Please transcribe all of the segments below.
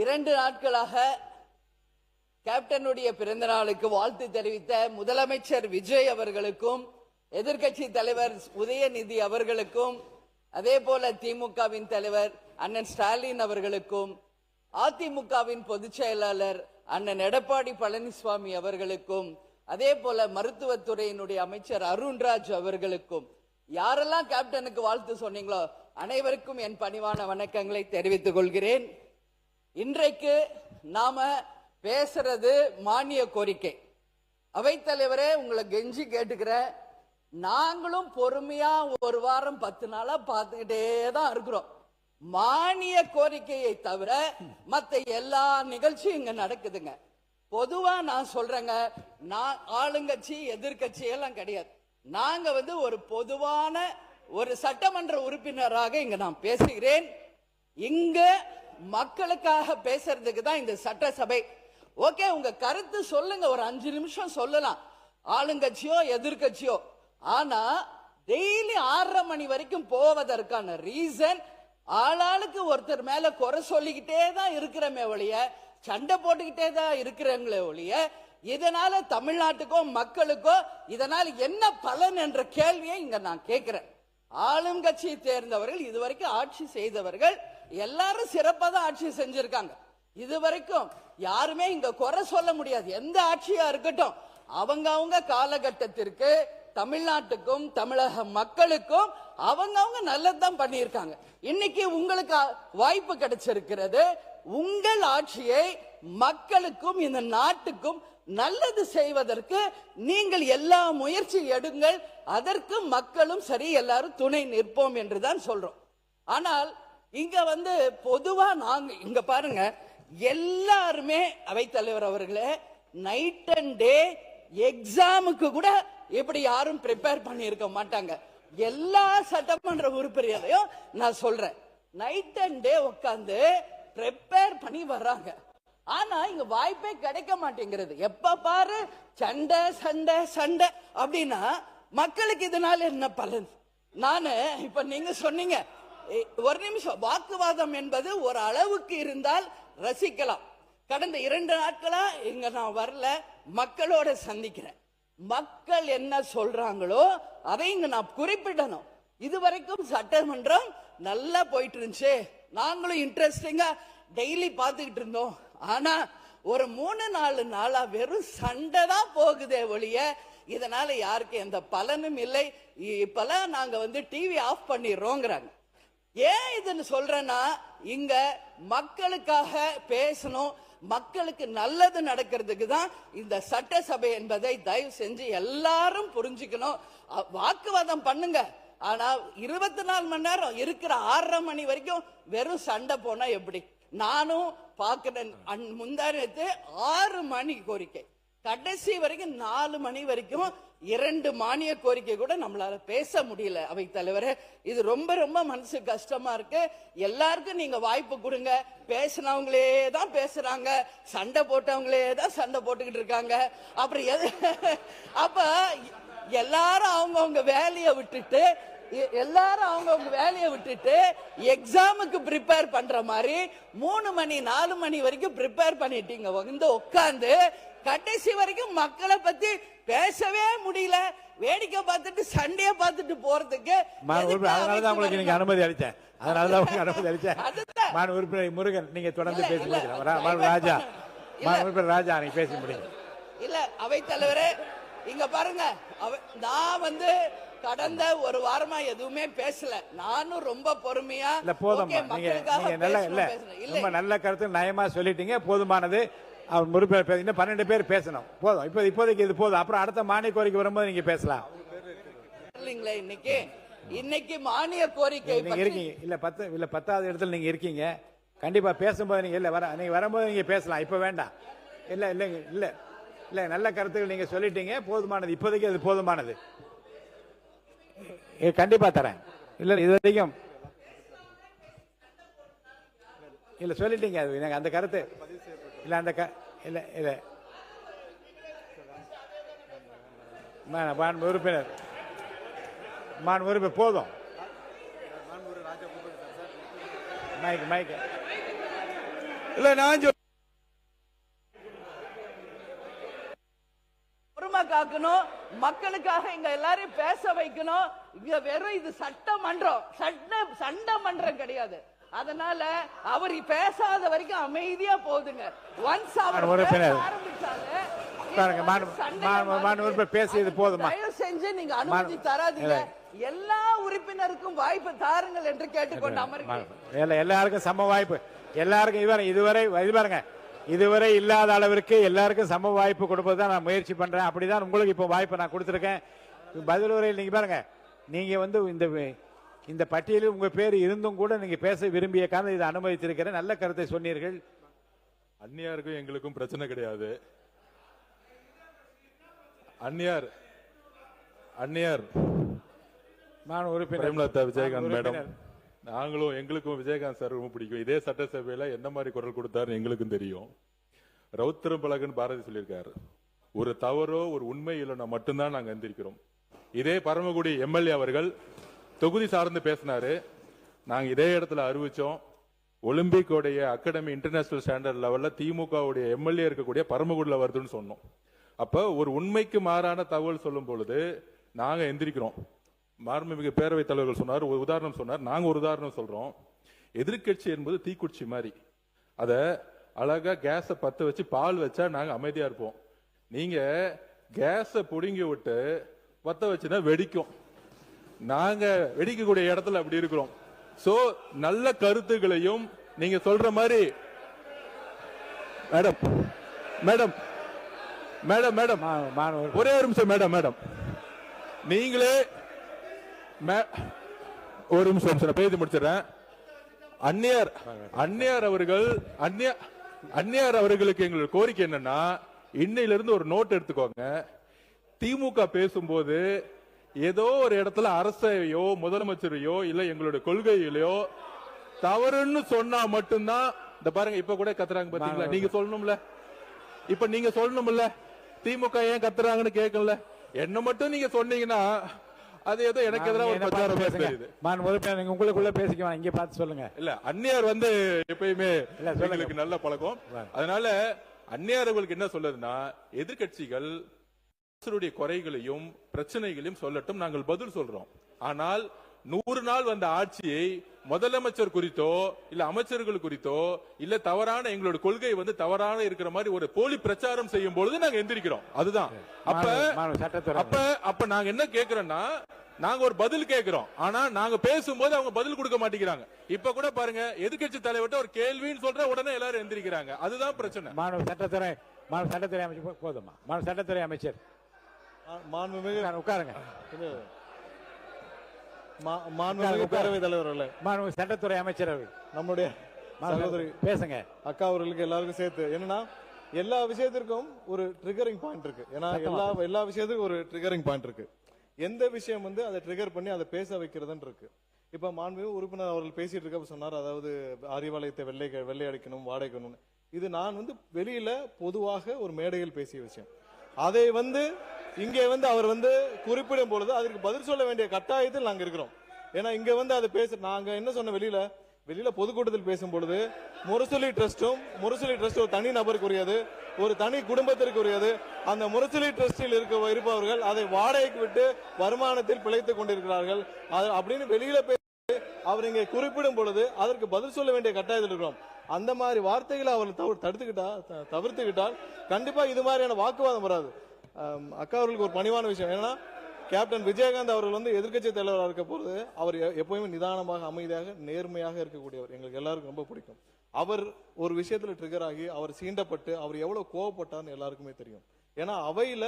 2 நாட்களாக கேப்டனுடைய பிறந்த நாளுக்கு வாழ்த்து தெரிவித்த முதலமைச்சர் விஜய் அவர்களுக்கும், எதிர்க்கட்சி தலைவர் உதயநிதி அவர்களுக்கும், அதே போல திமுகவின் தலைவர் அண்ணன் ஸ்டாலின் அவர்களுக்கும், அதிமுகவின் பொதுச் செயலாளர் அண்ணன் எடப்பாடி பழனிசாமி அவர்களுக்கும், அதே போல மருத்துவத்துறையினுடைய அமைச்சர் அருண்ராஜ் அவர்களுக்கும், யாரெல்லாம் கேப்டனுக்கு வாழ்த்து சொன்னீங்களோ அனைவருக்கும் என் பணிவான வணக்கங்களை தெரிவித்துக் கொள்கிறேன். இன்றைக்கு நாம பேசுறது மானிய கோரிக்கை. அவைத்தலைவரே, உங்களை கெஞ்சி கேட்டுக்கிறேன், நாங்களும் பொறுமையா 1 வாரம் 10 நாளா பார்த்துக்கிட்டே தான் இருக்கிறோம். மானிய கோரிக்கையை தவிர மத்த எல்லா நிகழ்ச்சியும் இங்க நடக்குதுங்க. பொதுவா நான் சொல்றேங்க, நான் ஆளுங்கட்சி எதிர்கட்சி எல்லாம் கிடையாது. நாங்க ஒரு பொதுவான ஒரு சட்டமன்ற உறுப்பினராக இங்க நான் பேசுகிறேன். இங்க மக்களுக்காக பேசுறதுக்கு தான் இந்த சட்டசபை. ஓகே, உங்க கருத்து சொல்லுங்க, ஒரு 5 நிமிஷம் சொல்லலாம், ஆளுங்கட்சியோ எதிர்கட்சியோ. ஆனா டெய்லி 6:30 மணி வரைக்கும் போவதற்கான ரீசன், ஆளாளுக்கு ஒருத்தர் மேல குறை சொல்லிக்கிட்டே தான் இருக்கிறமே ஒழிய, சண்டை போட்டுக்கிட்டே தான் இருக்கிறவங்களே ஒழிய, இதனால தமிழ்நாட்டுக்கோ மக்களுக்கோ இதனால் என்ன பலன் என்ற கேள்வியை இங்க நான் கேட்கிறேன். ஆளும் கட்சியை தேர்ந்தவர்கள், இதுவரைக்கும் ஆட்சி செய்தவர்கள் எல்லாரும் சிறப்பா தான் ஆட்சி செஞ்சிருக்காங்க. இதுவரைக்கும் யாருமே இங்க குறை சொல்ல முடியாது. எந்த ஆட்சியா இருக்கட்டும், அவங்க காலகட்டத்திற்கு தமிழ்நாட்டுக்கும் தமிழக மக்களுக்கும் அவங்க நல்லதுதான் பண்ணியிருக்காங்க. இன்னைக்கு உங்களுக்கு வாய்ப்பு கிடைச்சிருக்கிறது. உங்கள் ஆட்சியை மக்களுக்கும் இந்த நாட்டுக்கும் நல்லது செய்வதற்கு நீங்கள் எல்லா முயற்சி எடுங்கள். அதற்கு மக்களும் சரி, எல்லாரும் துணை நிற்போம் என்றுதான் சொல்றோம். ஆனால் இங்க பொதுவா நாங்க இங்க பாருங்க, எல்லாருமே அவைத்தலைவர் அவர்களே, நைட் அண்ட் டே எக்ஸாமுக்கு கூட இப்படி யாரும் ப்ரிப்பேர் பண்ணி இருக்க மாட்டாங்க. எல்லா சட்டமன்ற உறுப்பினரையும் நான் சொல்றேன், நைட் அண்ட் டே உட்கார்ந்து ப்ரிப்பேர் பண்ணி வர்றாங்க. ஆனா இங்க வாய்ப்பே கிடைக்க மாட்டேங்கிறது. எப்ப பாரு சண்டை சண்டை சண்டை அப்படின்னா மக்களுக்கு இதனால என்ன பலன்? நானு இப்ப நீங்க சொன்னீங்க, ஒரு நிமிஷம், வாக்குவாதம் என்பது ஒரு அளவுக்கு இருந்தால் ரசிக்கலாம். கடந்த 2 நாட்களா இங்க நான் வரல, மக்களோட சந்திக்கிறேன். மக்கள் என்ன சொல்றாங்களோ அதை இங்க நான் குறிப்பிடணும். இதுவரைக்கும் சட்டமன்றம் நல்லா போயிட்டு இருந்துச்சு, நாங்களும் இன்ட்ரெஸ்டிங்கா டெய்லி பார்த்துக்கிட்டு இருந்தோம். ஆனா ஒரு 3-4 நாளா வெறும் சண்டை தான் போகுதே ஒழிய இதனால யாருக்கு எந்த பலனும் இல்லை. இப்பெல்லாம் நாங்க டிவி ஆஃப் பண்ணிடுறோங்கிறாங்க. ஏன் இதுன்னு சொல்றேன்னா, இங்க மக்களுக்காக பேசணும், மக்களுக்கு நல்லது நடக்கிறதுக்கு தான் இந்த சட்டசபை என்பதை தயவு செஞ்சு எல்லாரும் புரிஞ்சுக்கணும். வாக்குவாதம் பண்ணுங்க, ஆனா 24 மணி நேரம் இருக்கிற 6:30 மணி வரைக்கும் வெறும் சண்டை போனா எப்படி? நானும் பாக்குறேன். முந்தானத்து 6 மணி கோரிக்கை, கடைசி வரைக்கும் 4 மணி வரைக்கும் 2 மானிய கோரிக்கை கூட நம்மளால பேச முடியல. அவை தலைவரே, இது ரொம்ப ரொம்ப மனசு கஷ்டமா இருக்கு. எல்லாருக்கும் நீங்க வாய்ப்பு கொடுங்க. பேசினவங்களே தான் பேசுறாங்க, சண்டை போட்டவங்களே தான் சண்டை போட்டுக்கிட்டு இருக்காங்க. அப்புறம் அப்ப எல்லாரும் அவங்கவுங்க வேலையை விட்டுட்டு எக்ஸாமுக்கு ப்ரிப்பேர் பண்ற மாதிரி 3 மணி 4 மணி வரைக்கும் ப்ரிப்பேர் பண்ணிட்டீங்க. உட்கார்ந்து கடைசி வரைக்கும் மக்களை பத்தி பேசவே முடியல. வேடிக்கை பார்த்துட்டு சண்டையை பார்த்துட்டு போறதுக்கு அனுமதி அளித்தேன். முருகன், நீங்க தொடர்ந்து பேசுங்க. ராஜா, நீங்க பேச முடியும் இல்ல? அவை தலைவரே, இங்க பாருங்க, நான் கடந்த 1 வாரமா எதுவுமே பேசல. நானும் ரொம்ப பொறுமையா இல்ல, போதும். ரொம்ப நல்ல கருத்து நயமா சொல்லிட்டீங்க, போதுமானது. அவர் முறுப்பேர் இன்னும் 12 பேர் பேசணும், போதும். இப்போதைக்கு இது போதும். அப்புறம் அடுத்த மானிய கோரிக்கை வரும்போது நீங்க பேசலாம். இன்னைக்கு மானிய கோரிக்கை நீங்க இருக்கீங்க, இல்ல 10வது இடத்துல நீங்க இருக்கீங்க. கண்டிப்பா பேசும்போது நீங்க நீங்க வரும்போது நீங்க பேசலாம், இப்ப வேண்டாம். இல்ல நல்ல கருத்துக்கள் நீங்க சொல்லிட்டீங்க, போதுமானது. இப்போதைக்கு அது போதுமானது. கண்டிப்பா தரேன். இல்ல இது வரைக்கும் இல்ல சொல்லிட்டீங்க, அது அந்த கருத்து இல்ல, அந்த இல்ல இல்ல உறுப்பினர் போதும். மைக் இல்ல நான் பொறுமை காக்கணும், மக்களுக்காக இங்க எல்லாரையும் பேச வைக்கணும். இங்க வெறும் இது சட்டமன்றம், சண்டமன்றம் கிடையாது. அதனால அவர் பேசாத வரைக்கும் அமைதியா போகுதுங்க. ஒன்ஸ் அவர் ஆரம்பிச்சாலே பேசியது போதுமா? தயவு செஞ்சு நீங்க அனுமதி தராதீங்க. எல்லா உறுப்பினருக்கும் வாய்ப்பு தாருங்கள் என்று கேட்டுக்கொண்டு அமர்கிறேன். எல்லாருக்கும் சம வாய்ப்பு, எல்லாருக்கும் இதுவரை இல்லாத அளவிற்கு எல்லாருக்கும் சம வாய்ப்பு கொடுப்பது தான் நான் முயற்சி பண்றேன். அப்படிதான் உங்களுக்கு இப்போ வாய்ப்பு நான் கொடுத்திருக்கேன். பதில் உரையில் நீங்க பாருங்க, நீங்க வந்து இந்த பட்டியலில் உங்க பேர் இருந்தும் கூட நீங்க பேச விரும்பிய காரணம் இதை அனுமதித்திருக்கிறேன். நல்ல கருத்தை சொன்னீர்கள். அந்நியாருக்கும் எங்களுக்கும் பிரச்சனை கிடையாது. அந்நியார் பிரேமலதா விஜயகாந்த் மேடம், நாங்களும் எங்களுக்கும் விஜயகாந்த் சார் ரொம்ப பிடிக்கும். இதே சட்டசபையில என்ன மாதிரி குரல் கொடுத்தாரு எங்களுக்கும் தெரியும். ரவுத்திரம் பழகுன்னு பாரதி சொல்லியிருக்காரு. ஒரு தவறோ ஒரு உண்மை இல்லைன்னா மட்டும்தான் நாங்க எந்திரிக்கிறோம். இதே பரமக்குடி எம்எல்ஏ அவர்கள் தொகுதி சார்ந்து பேசினாரு. நாங்க இதே இடத்துல அறிவிச்சோம். ஒலிம்பிக் உடைய அகாடமி இன்டர்நேஷனல் ஸ்டாண்டர்ட் லெவல்ல திமுக எம்எல்ஏ இருக்கக்கூடிய பரமக்குடியில் வருதுன்னு சொன்னோம். அப்ப ஒரு உண்மைக்கு மாறான தகவல் சொல்லும் பொழுது நாங்க எந்திரிக்கிறோம். மாண்புமிகு பேரவைத் தலைவர்கள் சொன்னார், ஒரு உதாரணம் சொன்னார். நாங்க ஒரு உதாரணம் சொல்றோம். எதிர்கட்சி என்பது தீக்குச்சி மாதிரி. அத அழகா கேஸ பத்த வச்சு பால் வச்சா நாங்க அமைதியா இருப்போம். நீங்க கேஸ புடுங்கி விட்டு பத்த வச்சுன்னா வெடிக்கும். நாங்க வெடிக்கக்கூடிய இடத்துல அப்படி இருக்கிறோம். சோ நல்ல கருத்துக்களையும் நீங்க சொல்ற மாதிரி மேடம் மேடம் மேடம் மேடம் ஒரே ஒரு நிமிஷம் மேடம் நீங்களே ஒரு நிமிஷம் பேசி முடிச்சிடறேன். அந்நியார் அவர்களுக்கு எங்களுடைய கோரிக்கை என்னன்னா, இன்னையிலிருந்து ஒரு நோட் எடுத்துக்கோங்க. திமுக பேசும்போது ஏதோ ஒரு இடத்துல அரசையோ முதலமைச்சரையோ இல்ல எங்களுடைய கொள்கையிலையோ தவறுன்னு சொன்னா மட்டும்தான். இந்த பாருங்க, இப்ப கூட கத்துறாங்க பாத்தீங்களா? நீங்க சொல்லணும்ல, இப்ப நீங்க சொல்லணும்ல, திமுக ஏன் கத்துறாங்கன்னு கேட்கல. என்ன மட்டும் நீங்க சொன்னீங்கன்னா அது ஏதோ எனக்கு எதிராக ஒரு பிரச்சாரம் பேசுது. உங்களுக்குள்ள பேசிக்குவாங்க, இங்க பார்த்து சொல்லுங்க. இல்ல, அந்நியார் வந்து எப்பயுமே எங்களுக்கு நல்ல பழக்கம். அதனால அந்நியார் அவர்களுக்கு என்ன சொல்லுதுன்னா, எதிர்கட்சிகள் குறைகளையும் பிரச்சனைகளையும் சொல்லட்டும், நாங்கள் பதில் சொல்றோம். ஆனால் 100 நாள் வந்த ஆட்சியை முதலமைச்சர் குறித்தோ இல்ல அமைச்சர்கள் குறித்தோ இல்ல தவறான எங்களோட கொள்கை வந்து தவறான இருக்கிற மாதிரி ஒரு போலி பிரச்சாரம் செய்யும் பொழுது நாங்க எந்திரிக்கிறோம். அதுதான். அப்ப நாங்க என்ன கேக்குறோம்னா, நாங்க ஒரு பதில் கேட்கிறோம். ஆனா நாங்க பேசும்போது அவங்க பதில் கொடுக்க மாட்டேங்கிறாங்க. இப்ப கூட பாருங்க, எதிர்கட்சி தலைவர்கிட்ட ஒரு கேள்வின்னு சொல்ற உடனே எல்லாரும் எந்திரிக்கிறாங்க. அதுதான் பிரச்சனை. சட்டத்துறை அமைச்சர் போதுமா? சட்டத்துறை அமைச்சர் உட்காருங்க. பேரவைத் தலைவர் சட்டத்துறை அமைச்சர் நம்முடைய பேசுங்க. அக்கா அவர்களுக்கு எல்லாருக்கும் சேர்த்து என்னன்னா, எல்லா விஷயத்திற்கும் ஒரு ட்ரிகரிங் பாயிண்ட் இருக்கு. ஏன்னா எல்லா விஷயத்துக்கும் ஒரு ட்ரிகரிங் பாயிண்ட் இருக்கு. எந்த விஷயம் வந்து அதை ட்ரிகர் பண்ணி அதை பேச வைக்கிறதுன்னு இருக்கு. இப்ப மாண்புமிகு உறுப்பினர் அவர்கள் பேசிட்டு இருக்க சொன்னார், அதாவது அறிவாலயத்தை வெள்ளை அடிக்கணும், வாடகைக்கணும். இது நான் வந்து வெளியில பொதுவாக ஒரு மேடையில் பேசிய விஷயம். அதை வந்து இங்கே வந்து அவர் வந்து குறிப்பிடும் பொழுது அதற்கு பதில் சொல்ல வேண்டிய கட்டாயத்தில் நாங்க இருக்கிறோம். ஏன்னா இங்க வந்து அதை நாங்க என்ன சொன்ன, வெளியில பொதுக்கூட்டத்தில் பேசும் பொழுது முரசொலி ட்ரஸ்ட் ஒரு தனி நபருக்குரியது, ஒரு தனி குடும்பத்திற்குரியது. அந்த முரசொலி ட்ரஸ்டில் இருப்பவர்கள் அதை வாடகைக்கு விட்டு வருமானத்தில் பிழைத்துக் கொண்டிருக்கிறார்கள் அப்படின்னு வெளியில பேசி அவர் இங்கே குறிப்பிடும் பொழுது அதற்கு பதில் சொல்ல வேண்டிய கட்டாயத்தில் இருக்கிறோம். அந்த மாதிரி வார்த்தைகளை அவர் தவிர்த்துக்கிட்டால் கண்டிப்பா இது மாதிரியான வாக்குவாதம் வராது. அக்கா அவர்களுக்கு ஒரு பணிவான விஷயம் என்னன்னா, கேப்டன் விஜயகாந்த் அவர்கள் வந்து எதிர்க்கட்சி தலைவராக இருக்க போது அவர் எப்பவுமே நிதானமாக அமைதியாக நேர்மையாக இருக்கக்கூடியவர். எங்களுக்கு எல்லாருக்கும் ரொம்ப பிடிக்கும். அவர் ஒரு விஷயத்துல ட்ரிகர் ஆகி அவர் சீண்டப்பட்டு அவர் எவ்வளவு கோவப்பட்டார்னு எல்லாருக்குமே தெரியும். ஏன்னா அவையில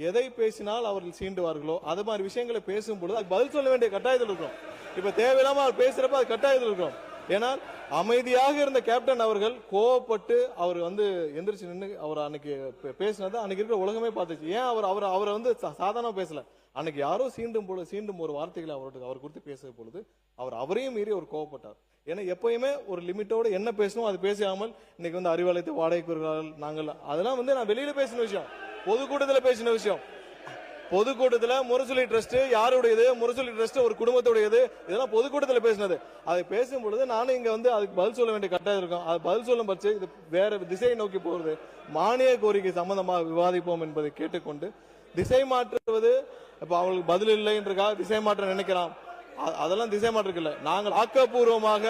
எதை பேசினால் அவர்கள் சீண்டுவார்களோ அது மாதிரி விஷயங்களை பேசும்பொழுது அது பதில் சொல்ல வேண்டிய கட்டாயத்தில் இருக்கும். இப்ப தேவையில்லாம அவர் பேசுறப்ப அது கட்டாயத்தில் இருக்கும். ஏன்னா அமைதியாக இருந்த கேப்டன் அவர்கள் கோவப்பட்டு அவர் வந்து எந்திரிச்சு நின்று அவர் அன்னைக்கு பேசினது அன்னைக்கு இருக்கிற உலகமே பார்த்துச்சு. ஏன் அவரை வந்து சாதாரண பேசல, அன்னைக்கு யாரோ சீண்டும் ஒரு வார்த்தைகளை அவர் குறித்து பேசும் பொழுது அவரையும் மீறி அவர் கோவப்பட்டார். ஏன்னா எப்பயுமே ஒரு லிமிட்டோட என்ன பேசணும் அது பேசாமல் இன்னைக்கு வந்து அறிவாலயத்தை வாடகைக்கு நாங்கள் அதெல்லாம் வந்து நான் வெளியில பேசின விஷயம், பொதுக்கூட்டத்தில் பேசின விஷயம். பொதுக்கூட்டத்துல முரசொலி ட்ரஸ்ட் யாருடையது, முரசொலி ட்ரஸ்ட் ஒரு குடும்பத்துடையது, இதெல்லாம் பொதுக்கூட்டத்துல பேசினது. அதை பேசும் பொழுது நானும் இங்க வந்து அதுக்கு பதில் சொல்ல வேண்டிய கட்டாயம் இருக்கும். அது பதில் சொல்லும் பட்சம் இது வேற திசையை நோக்கி போகிறது. மானிய கோரிக்கை சம்பந்தமாக விவாதிப்போம் என்பதை கேட்டுக்கொண்டு, திசை மாற்றுவது இப்ப அவங்களுக்கு பதில் இல்லை என்றுக்காக திசை மாற்ற நினைக்கலாம். அதெல்லாம் திசை மாற்றுக்கு இல்லை. நாங்கள் ஆக்கப்பூர்வமாக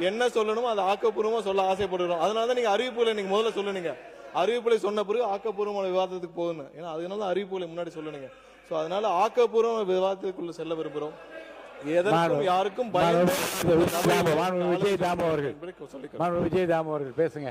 என்ன சொல்லணுமோ அதை ஆக்கப்பூர்வமா சொல்ல ஆசைப்படுகிறோம். அதனாலதான் நீங்க அறிவிப்புகளை நீங்க முதல்ல சொல்லுனீங்க. அறிவிப்புகளை சொன்ன பிறகு ஆக்கப்பூர்வமான விவாதத்துக்கு போகணும். ஏன்னா அதனால அறிவிப்புகளை முன்னாடி சொல்லுனீங்க. சோ அதனால ஆக்கப்பூர்வ விவாதத்துக்குள்ள செல்ல விரும்புகிறோம். எதற்கும் யாருக்கும் விஜய் தாமு அவர்கள் பேசுங்க.